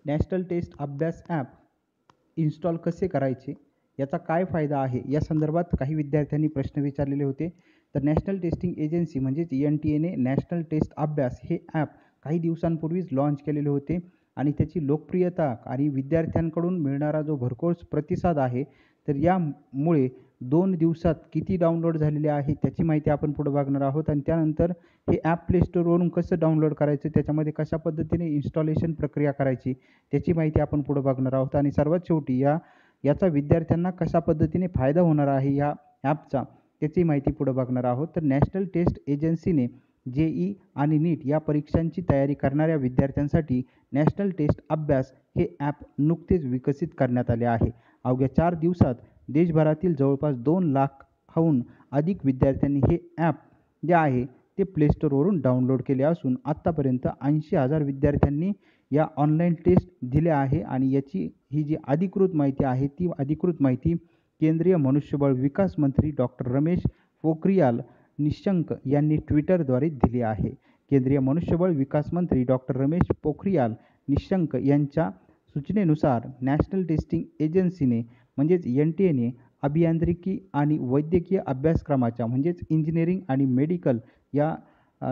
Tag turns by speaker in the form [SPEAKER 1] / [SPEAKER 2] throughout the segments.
[SPEAKER 1] National taste अभ्यास app install कसे करायचे? याचा काय फायदा आहे? या संदर्भात काही विद्यार्थ्यांनी प्रश्न विचारलेले होते. तर नॅशनल टेस्टिंग एजन्सी म्हणजेच NTAने नॅशनल टेस्ट अभ्यास हे ॲप काही दिवसांपूर्वीच लॉन्च केलेले होते आणि त्याची लोकप्रियता आणि विद्यार्थ्यांकडून मिळणारा जो भरघोस प्रतिसाद आहे, तर यामुळे 2 दिवसात किती डाउनलोड झालेले आहे त्याची माहिती आपण पुढे बघणार आहोत आणि त्यानंतर हे ॲप प्ले स्टोअरवरून कसं डाउनलोड करायचं, त्याच्यामध्ये कशा पद्धतीने इन्स्टॉलेशन प्रक्रिया करायची त्याची माहिती आपण पुढे बघणार आहोत आणि सर्वात शेवटी याचा विद्यार्थ्यांना कशा पद्धतीने फायदा होणार आहे या ॲपचा त्याची माहिती पुढे बघणार आहोत. तर नॅशनल टेस्ट एजन्सीने JEE आणि नीट या परीक्षांची तयारी करणाऱ्या विद्यार्थ्यांसाठी नॅशनल टेस्ट अभ्यास हे ॲप नुकतेच विकसित करण्यात आले आहे. अवघ्या 4 दिवसात देशभरातील जवळपास 2 लाखाहून अधिक विद्यार्थ्यांनी हे ॲप जे आहे ते प्ले स्टोअरवरून डाउनलोड केले असून आत्तापर्यंत 80,000 विद्यार्थ्यांनी या ऑनलाईन टेस्ट दिल्या आहे आणि ही जी अधिकृत माहिती आहे ती अधिकृत माहिती केंद्रीय मनुष्यबळ विकास मंत्री डॉक्टर रमेश पोखरियाल निशंक यांनी ट्विटरद्वारे दिली आहे. केंद्रीय मनुष्यबळ विकास मंत्री डॉक्टर रमेश पोखरियाल निशंक यांच्या सूचनेनुसार नॅशनल टेस्टिंग एजन्सीने म्हणजेच NTAने अभियांत्रिकी आणि वैद्यकीय अभ्यासक्रमाच्या म्हणजेच इंजिनिअरिंग आणि मेडिकल या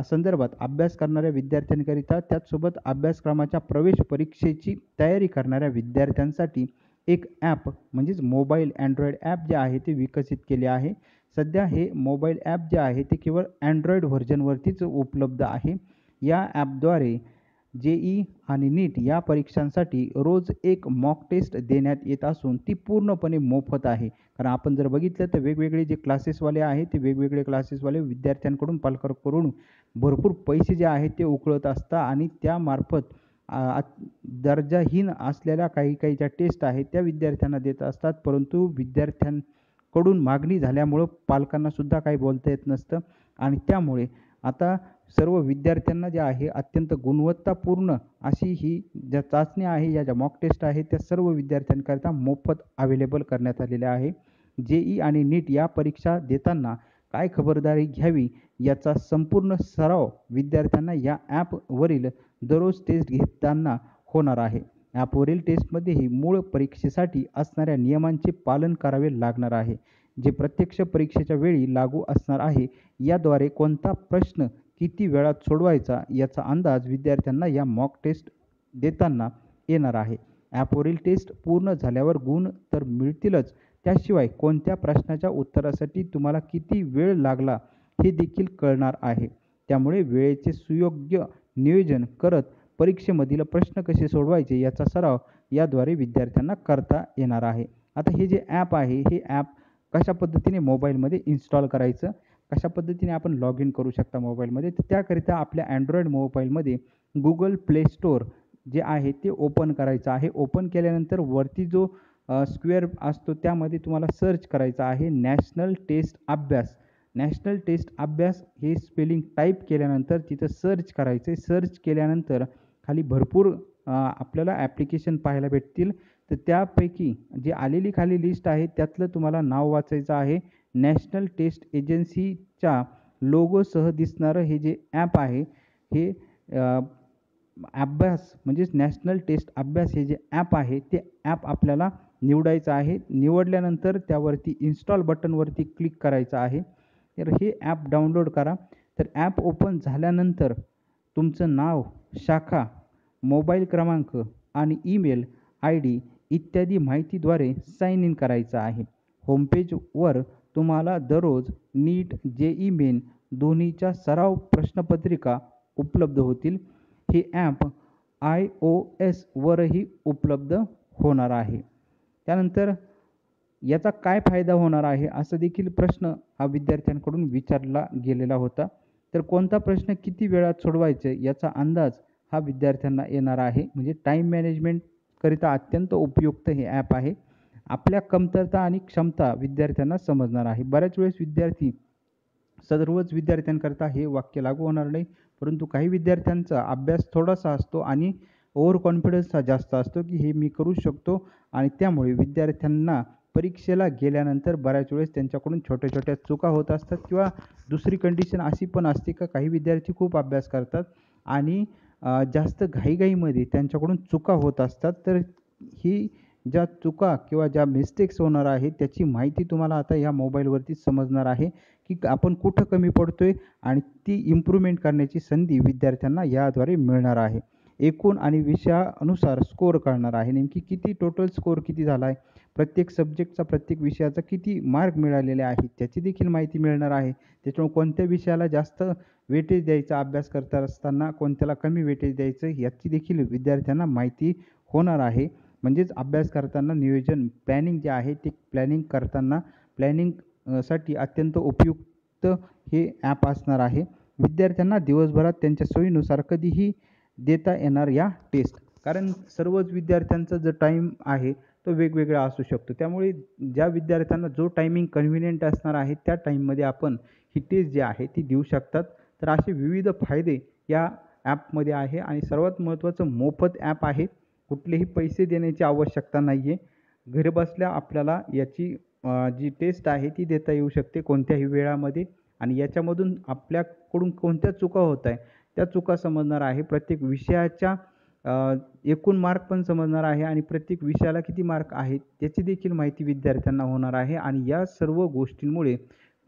[SPEAKER 1] संदर्भात अभ्यास करणाऱ्या विद्यार्थ्यांकरिता त्याचसोबत अभ्यासक्रमाच्या प्रवेश परीक्षेची तयारी करणाऱ्या विद्यार्थ्यांसाठी एक ॲप म्हणजेच मोबाईल अँड्रॉइड ॲप जे आहे ते विकसित केले आहे. सध्या हे मोबाईल ॲप जे आहे ते केवळ अँड्रॉइड व्हर्जनवरतीच उपलब्ध आहे. या ॲपद्वारे JEE आणि नीट या परीक्षांसाठी रोज एक मॉक टेस्ट देण्यात येत असून ती पूर्णपणे मोफत आहे. कारण आपण जर बघितलं तर वेगवेगळे जे क्लासेसवाले आहेत ते वेगवेगळे क्लासेसवाले विद्यार्थ्यांकडून पालकांकडून भरपूर पैसे जे आहेत ते उकळत असतात आणि त्यामार्फत दर्जाहीन असलेल्या काही ज्या टेस्ट आहेत त्या विद्यार्थ्यांना देत असतात. परंतु विद्यार्थ्यांकडून मागणी झाल्यामुळं पालकांनासुद्धा काही बोलता येत नसतं आणि त्यामुळे आता सर्व विद्यार्थ्यांना जे आहे अत्यंत गुणवत्तापूर्ण अशी ही ज्या चाचण्या आहे या ज्या मॉक टेस्ट आहेत त्या सर्व विद्यार्थ्यांकरता मोफत अवेलेबल करण्यात आलेल्या आहे. JEE आणि नीट या परीक्षा देताना काय खबरदारी घ्यावी याचा संपूर्ण सराव विद्यार्थ्यांना या ॲपवरील दररोज टेस्ट घेताना होणार आहे. ॲपवरील टेस्टमध्येही मूळ परीक्षेसाठी असणाऱ्या नियमांचे पालन करावे लागणार आहे, जे प्रत्यक्ष परीक्षेच्या वेळी लागू असणार आहे. याद्वारे कोणता प्रश्न किती वेळात सोडवायचा याचा अंदाज विद्यार्थ्यांना या मॉक टेस्ट देताना येणार आहे. ॲपवरील टेस्ट पूर्ण झाल्यावर गुण तर मिळतीलच, त्याशिवाय कोणत्या प्रश्नाच्या उत्तरासाठी तुम्हाला किती वेळ लागला हे देखील कळणार आहे. त्यामुळे वेळेचे सुयोग्य नियोजन करत परीक्षेमधील प्रश्न कसे सोडवायचे याचा सराव याद्वारे विद्यार्थ्यांना करता येणार आहे. आता हे जे ॲप आहे हे ॲप कशा पद्धतीने मोबाईलमध्ये इन्स्टॉल करायचं, कशा पद्धतीने आपण लॉग इन करू शकता मोबाईलमध्ये, तर त्याकरिता आपल्या अँड्रॉइड मोबाईलमध्ये Google प्ले स्टोअर जे आहे ते ओपन करायचं आहे. ओपन केल्यानंतर वरती जो स्क्वेअर असतो त्यामध्ये तुम्हाला सर्च करायचं आहे नॅशनल टेस्ट अभ्यास. नॅशनल टेस्ट अभ्यास हे स्पेलिंग टाईप केल्यानंतर तिथं सर्च करायचं आहे. सर्च केल्यानंतर खाली भरपूर आपल्याला ॲप्लिकेशन पाहायला भेटतील. तर त्यापैकी जी आलेली खाली लिस्ट आहे त्यातलं तुम्हाला नाव वाचायचं आहे. नॅशनल टेस्ट एजन्सीच्या लोगोसह दिसणारं हे जे ॲप आहे हे अभ्यास म्हणजेच नॅशनल टेस्ट अभ्यास हे जे ॲप आहे ते ॲप आपल्याला निवडायचं आहे. निवडल्यानंतर त्यावरती इन्स्टॉल बटनवरती क्लिक करायचं आहे. तर हे ॲप डाउनलोड करा. तर ॲप ओपन झाल्यानंतर तुमचं नाव, शाखा, मोबाईल क्रमांक आणि ईमेल ID इत्यादी माहितीद्वारे साइन इन करायचं आहे. होमपेजवर तुम्हाला दररोज नीट JEE मेन दोन्हीच्या सराव प्रश्नपत्रिका उपलब्ध होतील. हे ॲप iOS वरही उपलब्ध होणार आहे. त्यानंतर याचा काय फायदा होणार आहे असा देखील प्रश्न हा विद्यार्थ्यांकडून विचारला गेलेला होता. तर कोणता प्रश्न किती वेळात सोडवायचे याचा अंदाज हा विद्यार्थ्यांना येणार आहे. म्हणजे टाईम मॅनेजमेंटकरिता अत्यंत उपयुक्त हे ॲप आहे. आपल्या कमतरता आणि क्षमता विद्यार्थ्यांना समजणार आहे. बऱ्याच वेळेस सर्वच विद्यार्थ्यांकरता हे वाक्य लागू होणार नाही, परंतु काही विद्यार्थ्यांचा अभ्यास थोडासा असतो आणि ओव्हर कॉन्फिडन्स हा जास्त असतो की हे मी करू शकतो आणि त्यामुळे विद्यार्थ्यांना परीक्षेला गेल्यानंतर बऱ्याच वेळेस त्यांच्याकडून छोट्या चुका होत असतात किंवा दुसरी कंडिशन अशी पण असते का काही विद्यार्थी खूप अभ्यास करतात आणि जास्त घाईघाईमध्ये त्यांच्याकडून चुका होत असतात. तर ही ज्या चुका किंवा ज्या मिस्टेक्स होणार आहेत, त्याची माहिती तुम्हाला आता या मोबाईलवरतीच समजणार आहे, की आपण कुठं कमी पडतोय आणि ती इम्प्रूव्हमेंट करण्याची संधी विद्यार्थ्यांना याद्वारे मिळणार आहे. एकूण आणि विषयानुसार स्कोर कळणार आहे. नेमकी किती टोटल स्कोर किती झाला आहे, प्रत्येक सब्जेक्टचा, प्रत्येक विषयाचा किती मार्क मिळालेले आहेत, त्याची देखील माहिती मिळणार आहे. त्याच्यामुळे कोणत्या विषयाला जास्त वेटेज द्यायचा अभ्यास करत असताना, कोणत्याला कमी वेटेज द्यायचं याची देखील विद्यार्थ्यांना माहिती होणार आहे. म्हणजेच अभ्यास करताना नियोजन प्लॅनिंग जे आहे ते प्लॅनिंग करताना साठी अत्यंत उपयुक्त हे ॲप असणार आहे. विद्यार्थ्यांना दिवसभरात त्यांच्या सोयीनुसार कधीही देता येणार या टेस्ट. कारण सर्वच विद्यार्थ्यांचा जो टाईम आहे तो वेगवेगळा असू शकतो. त्यामुळे ज्या विद्यार्थ्यांना जो टायमिंग कन्व्हिनियंट असणार आहे त्या टाईममध्ये आपण ही टेस्ट जी आहे ती देऊ शकतात. तर असे विविध फायदे या ॲपमध्ये आहे आणि सर्वात महत्त्वाचं मोफत ॲप आहे. कुठलेही पैसे देण्याची आवश्यकता नाही आहे. घरबसल्या आपल्याला याची जी टेस्ट आहे ती देता येऊ शकते कोणत्याही वेळामध्ये आणि याच्यामधून आपल्याकडून कोणत्या चुका होत आहे त्या चुका समजणार आहे. प्रत्येक विषयाच्या एकूण मार्क पण समजणार आहे आणि प्रत्येक विषयाला किती मार्क आहेत त्याची देखील माहिती विद्यार्थ्यांना होणार आहे आणि या सर्व गोष्टींमुळे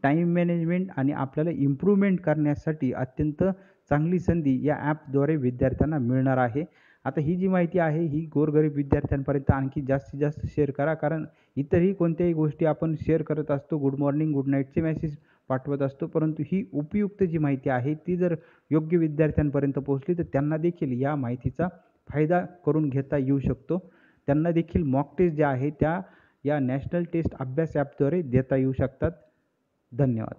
[SPEAKER 1] टाईम मॅनेजमेंट आणि आपल्याला इम्प्रूव्हमेंट करण्यासाठी अत्यंत चांगली संधी या ॲपद्वारे विद्यार्थ्यांना मिळणार आहे. आता ही जी माहिती आहे ही गोरगरीब विद्यार्थ्यांपर्यंत आणखी जास्तीत जास्त शेअर करा. कारण इतरही कोणत्याही गोष्टी आपण शेअर करत असतो, गुड मॉर्निंग, गुड नाईटचे मेसेज पाठवत असतो. परंतु ही उपयुक्त जी माहिती आहे ती जर योग्य विद्यार्थ्यांपर्यंत पोहोचली तर त्यांना देखील या माहितीचा फायदा करून घेता येऊ शकतो. त्यांना देखील मॉक टेस्ट ज्या आहे त्या या नॅशनल टेस्ट अभ्यास ॲपद्वारे देता येऊ शकतात. धन्यवाद.